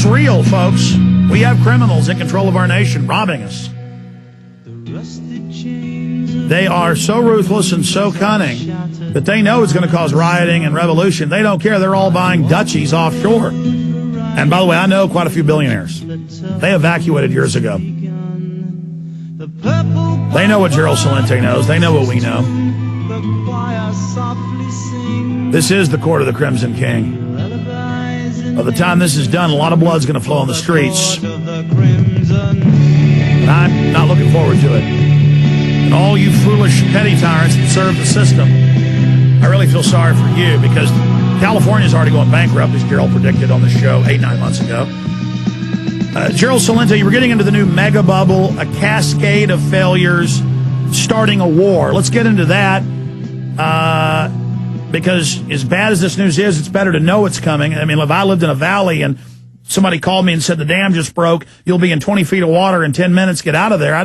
is real, folks. We have criminals in control of our nation robbing us. They are so ruthless and so cunning that they know it's going to cause rioting and revolution. They don't care. They're all buying duchies offshore. And by the way, I know quite a few billionaires. They evacuated years ago. They know what Gerald Celente knows. They know what we know. This is the court of the Crimson King. By the time this is done, a lot of blood's going to flow on the streets. I'm not looking forward to it. And all you foolish petty tyrants that serve the system, I really feel sorry for you, because California's already going bankrupt, as Gerald predicted on the show 8-9 months ago. Gerald Celente, you were getting into the new mega bubble, a cascade of failures, starting a war. Let's get into that, because as bad as this news is, it's better to know it's coming. I mean, if I lived in a valley and somebody called me and said the dam just broke, you'll be in 20 feet of water in 10 minutes, get out of there, I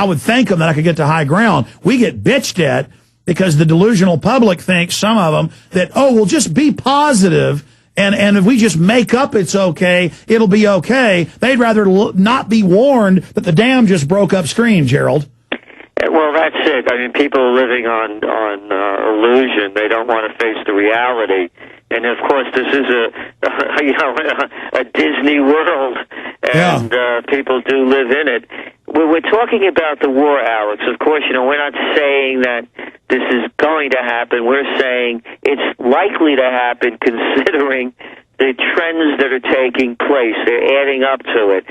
would thank them that I could get to high ground. We get bitched at because the delusional public thinks, some of them, that, oh, we'll just be positive, and if we just make up it's okay, it'll be okay. They'd rather not be warned that the dam just broke upstream, Gerald. Well, that's it. I mean, people are living on illusion. They don't want to face the reality. And of course, this is a Disney world, and people do live in it. We're talking about the war, Alex. Of course, we're not saying that this is going to happen. We're saying it's likely to happen, considering the trends that are taking place. They're adding up to it.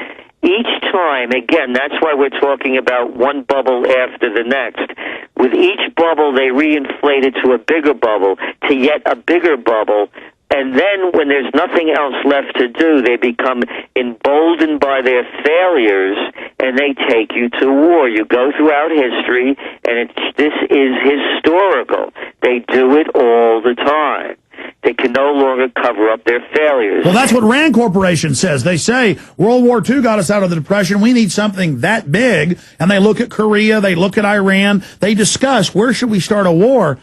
Each time, again, that's why we're talking about one bubble after the next. With each bubble, they reinflate it to a bigger bubble, to yet a bigger bubble, and then when there's nothing else left to do, they become emboldened by their failures, and they take you to war. You go throughout history, and this is historical. They do it all the time. They can no longer cover up their failures. Well, that's what Rand Corporation says. They say World War II got us out of the Depression. We need something that big. And they look at Korea. They look at Iran. They discuss, where should we start a war?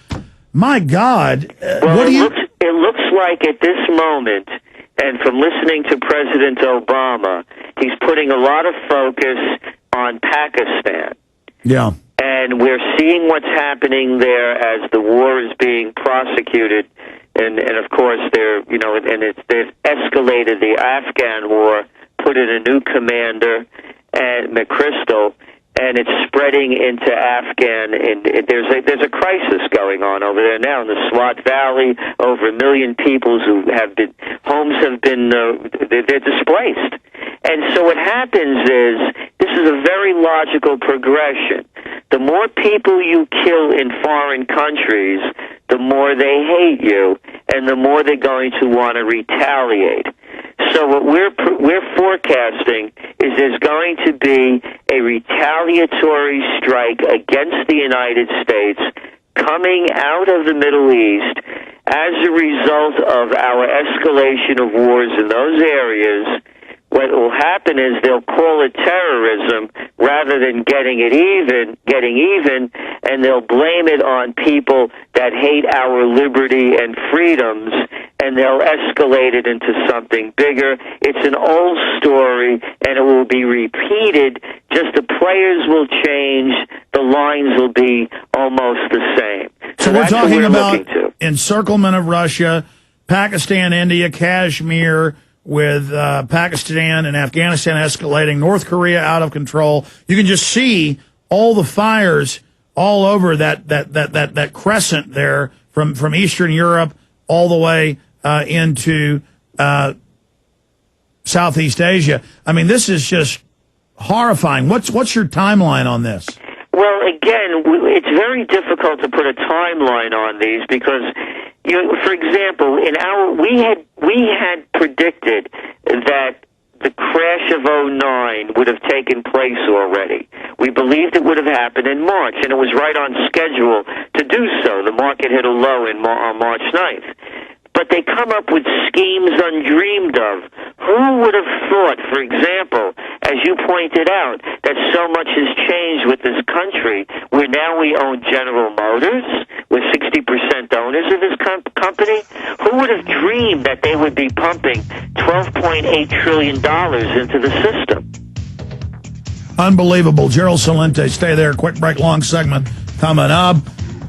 My God. Well, it looks like at this moment, and from listening to President Obama, he's putting a lot of focus on Pakistan. Yeah. And we're seeing what's happening there as the war is being prosecuted. And of course, they've escalated the Afghan war, put in a new commander, and McChrystal, and it's spreading into Afghan. And there's a crisis going on over there now in the Swat Valley. Over 1 million people they're displaced. And so what happens is, this is a very logical progression. The more people you kill in foreign countries, the more they hate you, and the more they're going to want to retaliate. So what we're forecasting is there's going to be a retaliatory strike against the United States coming out of the Middle East as a result of our escalation of wars in those areas. What will happen is they'll call it terrorism rather than getting even, and they'll blame it on people that hate our liberty and freedoms, and they'll escalate it into something bigger. It's an old story, and it will be repeated. Just the players will change. The lines will be almost the same. So we're talking about encirclement of Russia, Pakistan, India, Kashmir, with Pakistan and Afghanistan escalating, North Korea out of control. You can just see all the fires all over that crescent there from Eastern Europe all the way into Southeast Asia. I mean, this is just horrifying. What's your timeline on this? Well, again, it's very difficult to put a timeline on these because, for example, we had predicted that the crash of '09 would have taken place already. We believed it would have happened in March, and it was right on schedule to do so. The market hit a low on March 9th. But they come up with schemes undreamed of. Who would have thought, for example, as you pointed out, that so much has changed with this country, where now we own General Motors, we're 60% owners of this company? Who would have dreamed that they would be pumping $12.8 trillion into the system? Unbelievable. Gerald Celente, stay there. Quick break, long segment coming up.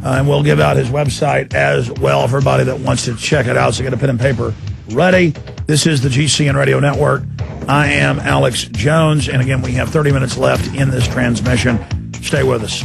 And we'll give out his website as well for everybody that wants to check it out. So get a pen and paper ready. This is the GCN Radio Network. I am Alex Jones. And again, we have 30 minutes left in this transmission. Stay with us.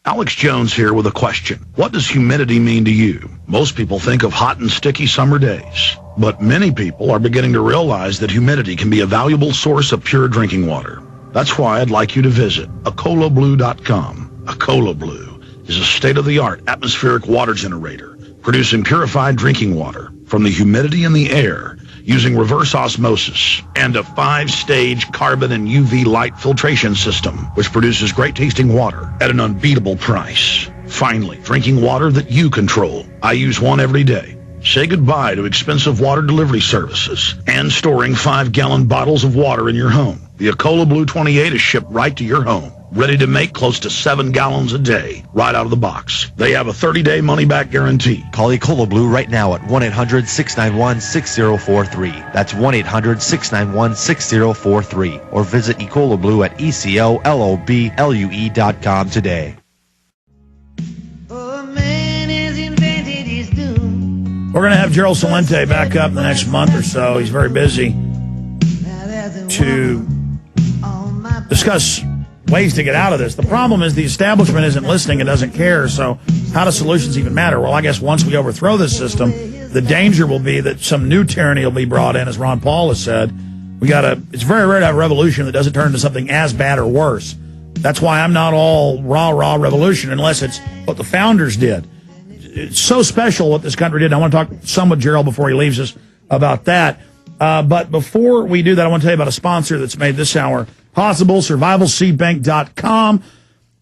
Alex Jones here with a question. What does humidity mean to you? Most people think of hot and sticky summer days, but many people are beginning to realize that humidity can be a valuable source of pure drinking water. That's why I'd like you to visit acolablue.com. Acola Blue is a state-of-the-art atmospheric water generator producing purified drinking water from the humidity in the air using reverse osmosis and a 5-stage carbon and UV light filtration system, which produces great-tasting water at an unbeatable price. Finally, drinking water that you control. I use one every day. Say goodbye to expensive water delivery services and storing 5-gallon bottles of water in your home. The Acola Blue 28 is shipped right to your home, ready to make close to 7 gallons a day, right out of the box. They have a 30-day money-back guarantee. Call Acola Blue right now at 1-800-691-6043. That's 1-800-691-6043. Or visit Acola Blue at ECOLOBLUE.com today. We're going to have Gerald Celente back up in the next month or so. He's very busy to discuss ways to get out of this. The problem is the establishment isn't listening and doesn't care, so how do solutions even matter? Well, I guess once we overthrow this system, the danger will be that some new tyranny will be brought in, as Ron Paul has said. It's very rare to have a revolution that doesn't turn into something as bad or worse. That's why I'm not all rah revolution unless it's what the founders did. It's so special what this country did. I want to talk some with Gerald before he leaves us about that. But before we do that, I want to tell you about a sponsor that's made this hour possible, survivalseedbank.com.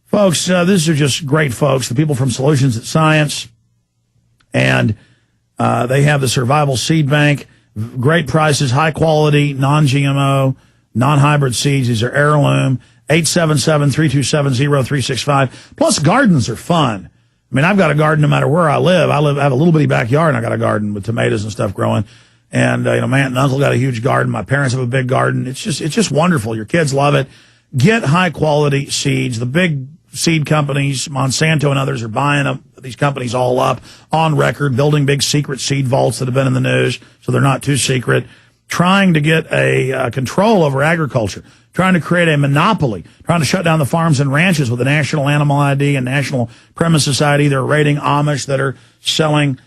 Folks, these are just great folks, the people from Solutions at Science. And they have the Survival Seed Bank. Great prices, high quality, non-GMO, non-hybrid seeds. These are heirloom. 877-327-0365. Plus, gardens are fun. I mean, I've got a garden no matter where I live. I have a little bitty backyard, and I got a garden with tomatoes and stuff growing. And, my aunt and uncle got a huge garden. My parents have a big garden. It's just wonderful. Your kids love it. Get high quality seeds. The big seed companies, Monsanto and others, are buying these companies all up on record, building big secret seed vaults that have been in the news, so they're not too secret, trying to get a control over agriculture, trying to create a monopoly, trying to shut down the farms and ranches with the National Animal ID and National Premise Society. They're raiding Amish that are selling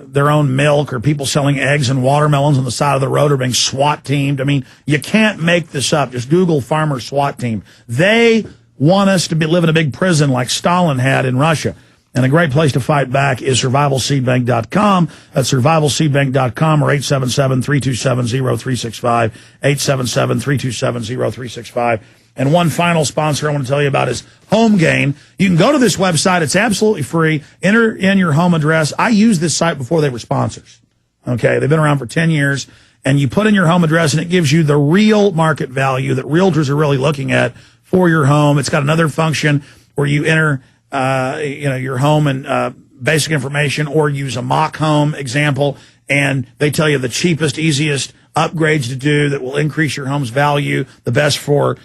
their own milk, or people selling eggs and watermelons on the side of the road are being SWAT teamed. I mean, you can't make this up. Just Google farmer SWAT team. They want us to live in a big prison like Stalin had in Russia. And a great place to fight back is survivalseedbank.com. That's survivalseedbank.com or 877-327-0365, 877-327-0365. And one final sponsor I want to tell you about is HomeGain. You can go to this website. It's absolutely free. Enter in your home address. I used this site before they were sponsors. Okay, they've been around for 10 years. And you put in your home address, and it gives you the real market value that realtors are really looking at for your home. It's got another function where you enter your home and basic information, or use a mock home example, and they tell you the cheapest, easiest upgrades to do that will increase your home's value, the best for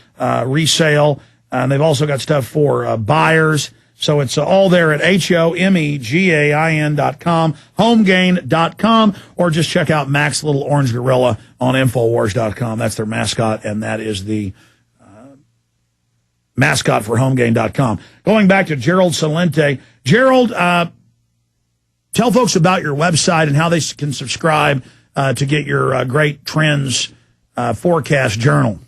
resale. And they've also got stuff for buyers. So it's all there at HOMEGAIN.com, homegain.com, or just check out Mac's Little Orange Gorilla on Infowars.com. That's their mascot, and that is the mascot for homegain.com. Going back to Gerald Celente. Gerald, tell folks about your website and how they can subscribe to get your great trends forecast journal.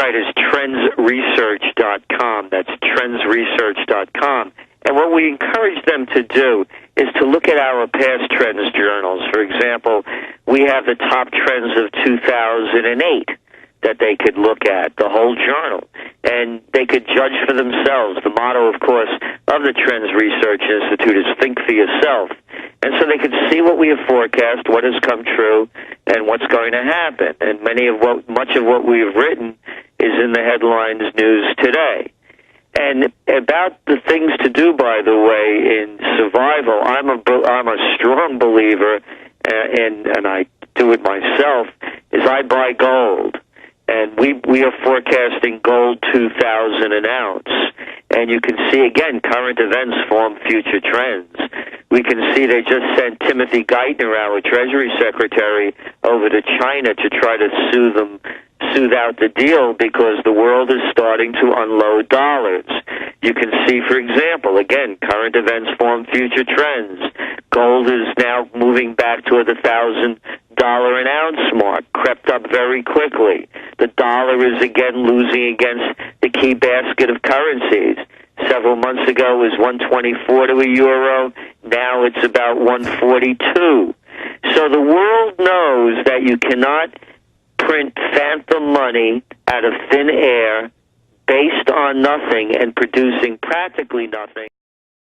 Right, it's trendsresearch.com. That's trendsresearch.com. And what we encourage them to do is to look at our past trends journals. For example, we have the top trends of 2008 that they could look at, the whole journal, and they could judge for themselves. The motto, of course, of the Trends Research Institute is think for yourself. And so they could see what we have forecast, what has come true, and what's going to happen. And much of what we've written is in the headlines news today. And about the things to do, by the way, in survival, I'm a strong believer, and I do it myself, is I buy gold. And we are forecasting gold 2,000 an ounce. And you can see, again, current events form future trends. We can see they just sent Timothy Geithner, our Treasury Secretary, over to China to try to soothe out the deal because the world is starting to unload dollars. You can see, for example, again, current events form future trends. Gold is now moving back toward the $1,000 an ounce mark, crept up very quickly. The dollar is again losing against the key basket of currencies. Several months ago it was 124 to a euro. Now it's about 142. So the world knows that you cannot print phantom money out of thin air based on nothing and producing practically nothing.